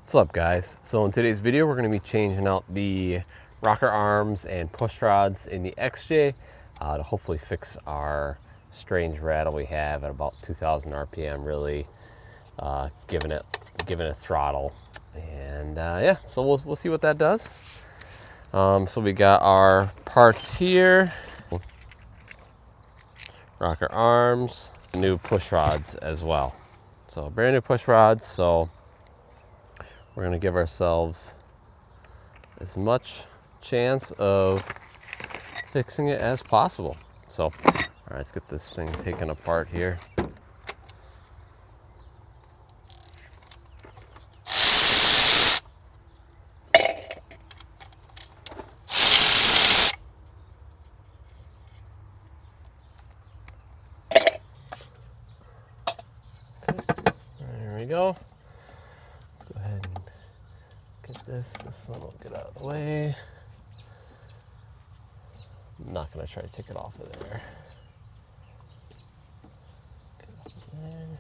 What's up, guys? So in today's video we're going to be changing out the rocker arms and push rods in the XJ to hopefully fix our strange rattle we have at about 2,000 RPM, really giving it throttle. And yeah, so we'll see what that does. So we got our parts here, rocker arms, new push rods as well. So brand new push rods. So we're gonna give ourselves as much chance of fixing it as possible. So, all right, let's get this thing taken apart here. There we go. Let's go ahead and get this. This one will get out of the way. I'm not gonna try to take it off of there. Get it off of there.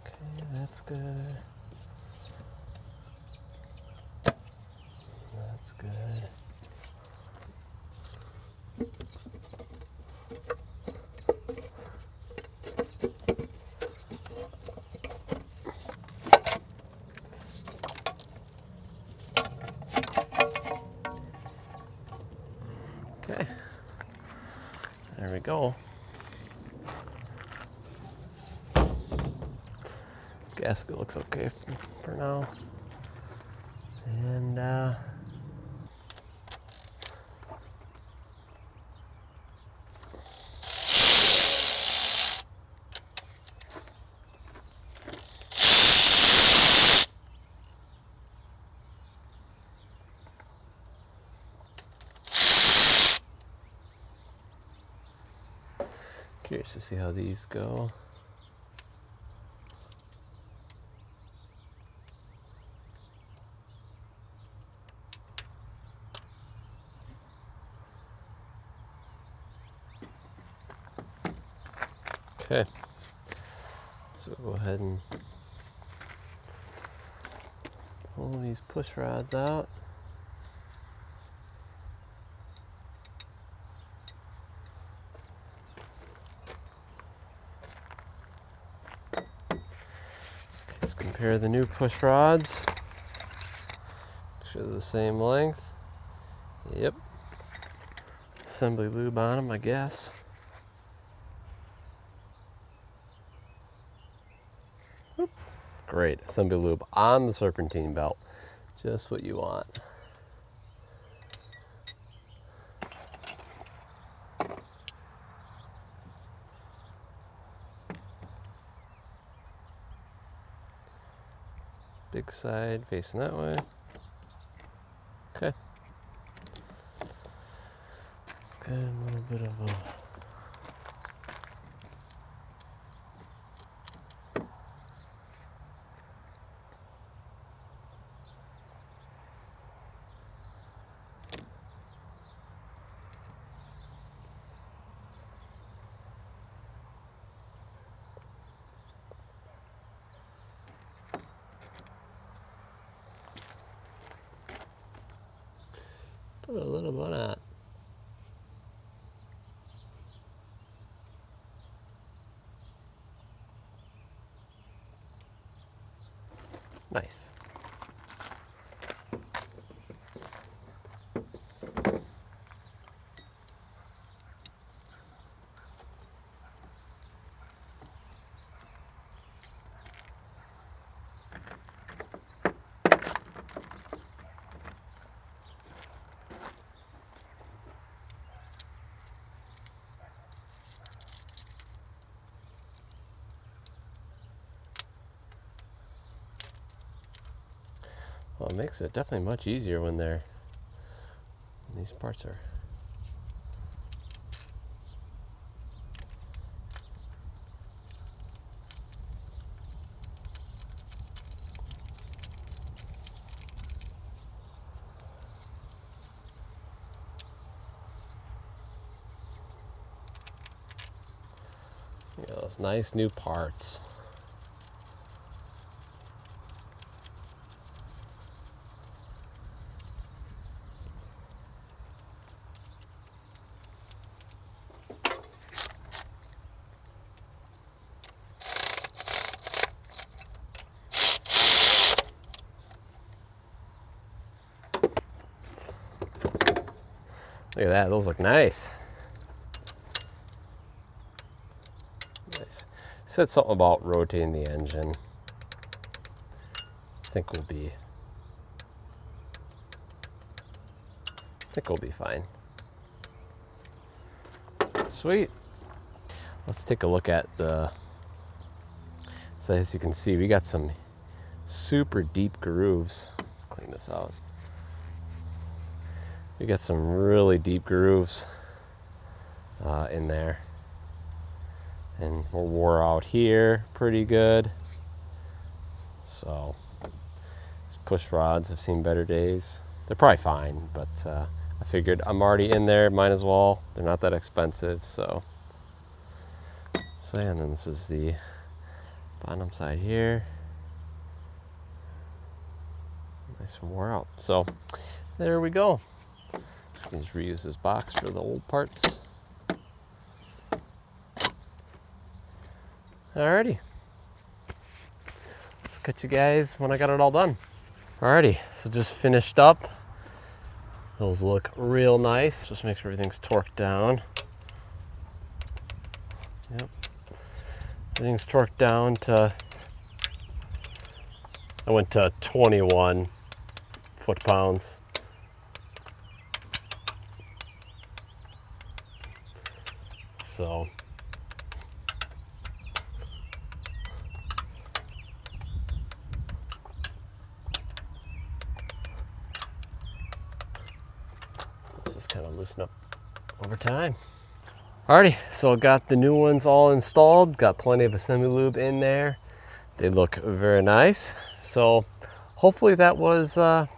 Okay, that's good. That's good. Okay, there we go. Gasket looks okay for now. And curious to see how these go. Okay, so go ahead and pull these push rods out. Let's compare the new push rods. Make sure they're the same length. Yep. Assembly lube on them, I guess. Whoop. Great, assembly lube on the serpentine belt. Just what you want. Big side facing that way. Okay. It's got a little bit of a put a little bit on. Nice. Well, it makes it definitely much easier when these parts are. You know, those nice new parts. Look at that, those look nice. Nice. Said something about rotating the engine. I think we'll be fine. Sweet. Let's take a look at the, so as you can see, we got some super deep grooves. Let's clean this out. We got some really deep grooves in there. And we're wore out here pretty good. So these push rods have seen better days. They're probably fine, but I figured I'm already in there, might as well. They're not that expensive, so yeah, and then this is the bottom side here. Nice and wore out. So there we go. You can just reuse this box for the old parts. Alrighty. So catch you guys when I got it all done. Alrighty, so just finished up. Those look real nice. Just make sure everything's torqued down. Yep. Everything's torqued down to, I went to 21 foot-pounds. So let's just kind of loosen up over time. Alrighty, so got the new ones all installed, got plenty of assembly lube in there. They look very nice. So hopefully that was the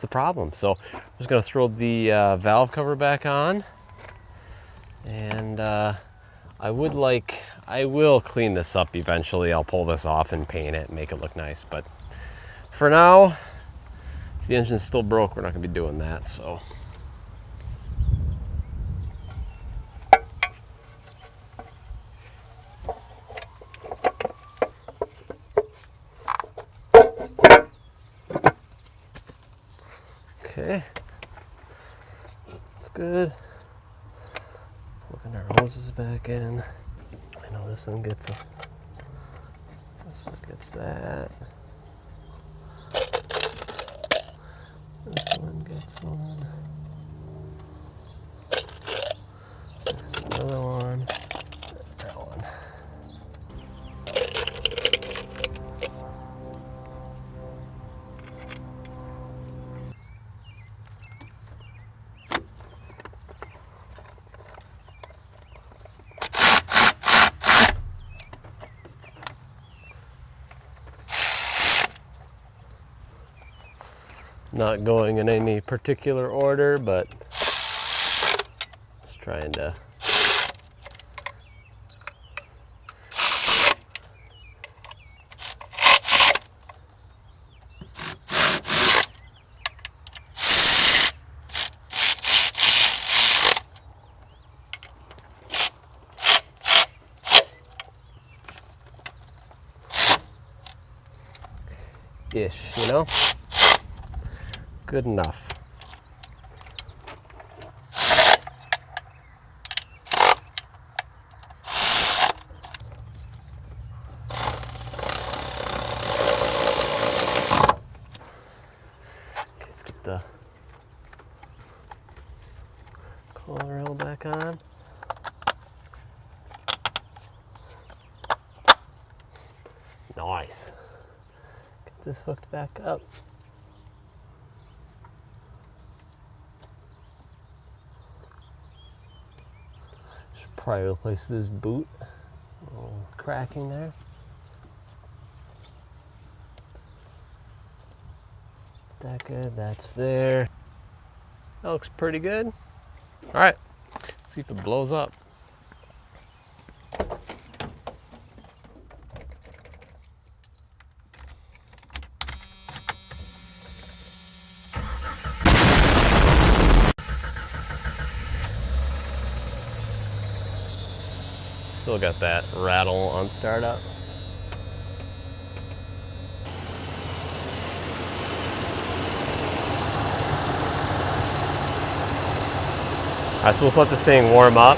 problem. So I'm just gonna throw the valve cover back on, and I will clean this up eventually. I'll pull this off and paint it and make it look nice. But for now, if the engine's still broke, we're not gonna be doing that, so. Okay, that's good. Plugging our hoses back in. I know this one gets that. This one gets one. There's another one. That one. Not going in any particular order, but just trying to ish, you know? Good enough. Okay, let's get the collar rail back on. Nice. Get this hooked back up. Probably replace this boot. A little cracking there. That good, that's there. That looks pretty good. All right, let's see if it blows up. Still got that rattle on startup. All right, so let's let this thing warm up.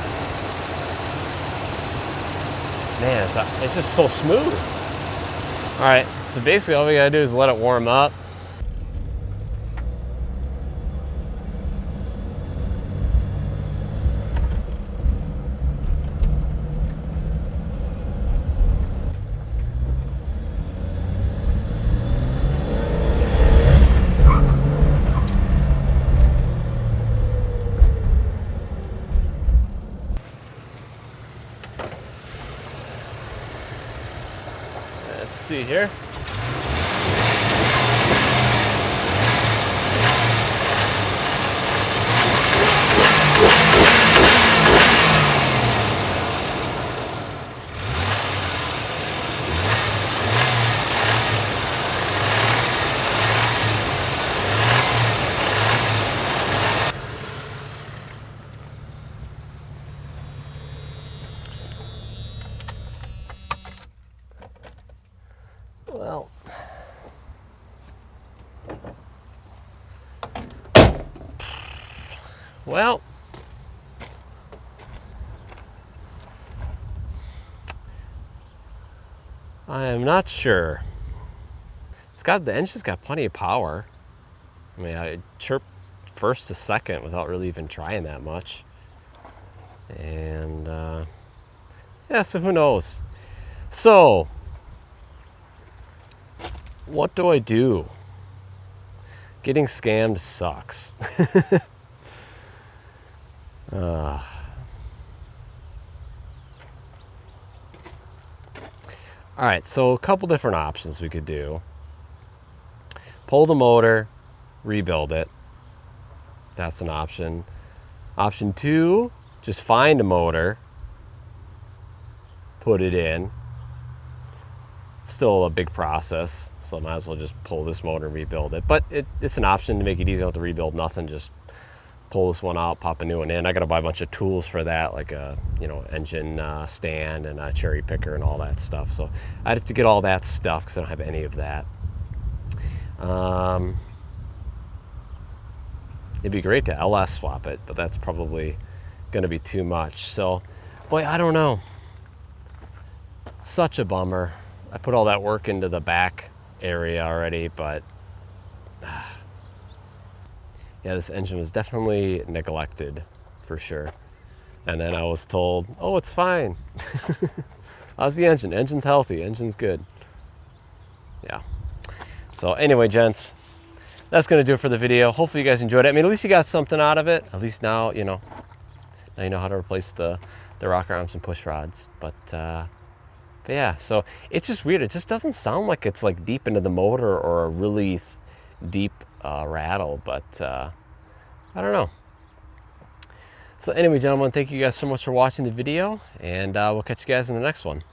Man, it's just so smooth. All right, so basically all we gotta do is let it warm up. Let's see here. Well, I am not sure. The engine's got plenty of power. I mean, I chirped first to second without really even trying that much. And yeah, so who knows? So, what do I do? Getting scammed sucks. All right, so a couple different options we could do. Pull the motor, rebuild it. That's an option. Option 2, just find a motor, put it in. It's still a big process, so I might as well just pull this motor and rebuild it. But it's an option to make it easy. You don't have to rebuild nothing, just pull this one out, pop a new one in. I got to buy a bunch of tools for that, like a engine stand and a cherry picker and all that stuff. So I'd have to get all that stuff because I don't have any of that. It'd be great to LS swap it, but that's probably going to be too much. So, boy, I don't know. Such a bummer. I put all that work into the back area already, but yeah, this engine was definitely neglected for sure. And then I was told, oh, it's fine. How's the engine? Engine's healthy, engine's good. Yeah. So anyway, gents, that's gonna do it for the video. Hopefully you guys enjoyed it. I mean, at least you got something out of it. At least now you know how to replace the rocker arms and push rods. But yeah, so it's just weird. It just doesn't sound like it's like deep into the motor or a really deep rattle, but I don't know. So anyway, gentlemen, thank you guys so much for watching the video, and we'll catch you guys in the next one.